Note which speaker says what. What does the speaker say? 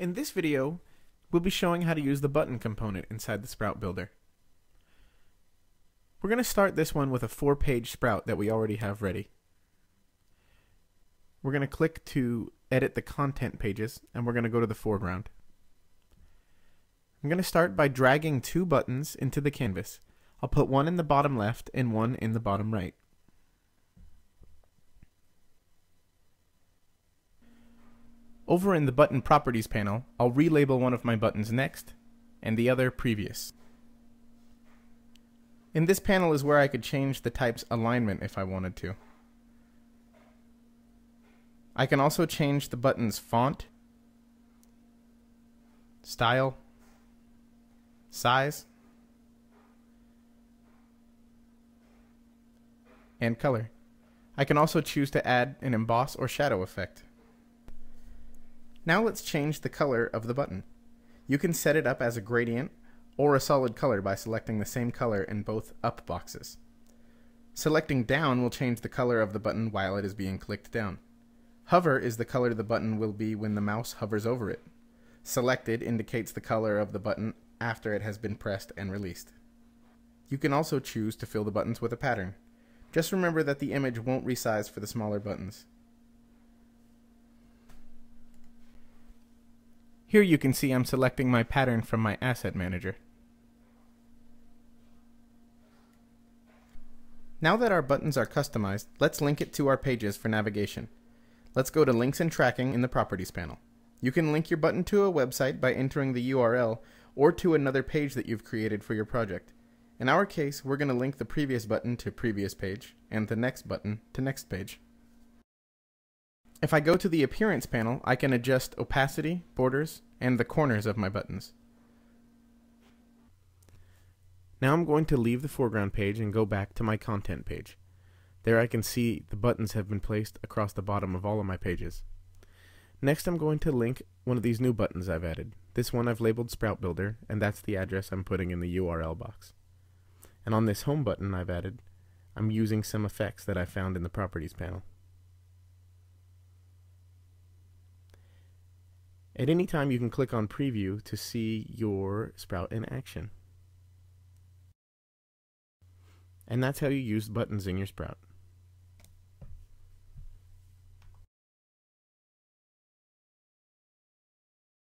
Speaker 1: In this video, we'll be showing how to use the button component inside the Sprout Builder. We're going to start this one with a 4-page sprout that we already have ready. We're going to click to edit the content pages, and we're going to go to the foreground. I'm going to start by dragging 2 buttons into the canvas. I'll put one in the bottom left and one in the bottom right. Over in the Button Properties panel, I'll relabel one of my buttons Next and the other Previous. In this panel is where I could change the type's alignment if I wanted to. I can also change the button's font, style, size, and color. I can also choose to add an emboss or shadow effect. Now let's change the color of the button. You can set it up as a gradient or a solid color by selecting the same color in both up boxes. Selecting down will change the color of the button while it is being clicked down. Hover is the color the button will be when the mouse hovers over it. Selected indicates the color of the button after it has been pressed and released. You can also choose to fill the buttons with a pattern. Just remember that the image won't resize for the smaller buttons. Here you can see I'm selecting my pattern from my Asset Manager. Now that our buttons are customized, let's link it to our pages for navigation. Let's go to Links and Tracking in the Properties panel. You can link your button to a website by entering the URL or to another page that you've created for your project. In our case, we're going to link the previous button to Previous Page and the next button to Next Page. If I go to the Appearance panel, I can adjust opacity, borders, and the corners of my buttons. Now I'm going to leave the foreground page and go back to my content page. There I can see the buttons have been placed across the bottom of all of my pages. Next I'm going to link one of these new buttons I've added. This one I've labeled Sprout Builder, and that's the address I'm putting in the URL box. And on this home button I've added, I'm using some effects that I found in the Properties panel. At any time you can click on Preview to see your sprout in action. And that's how you use buttons in your sprout.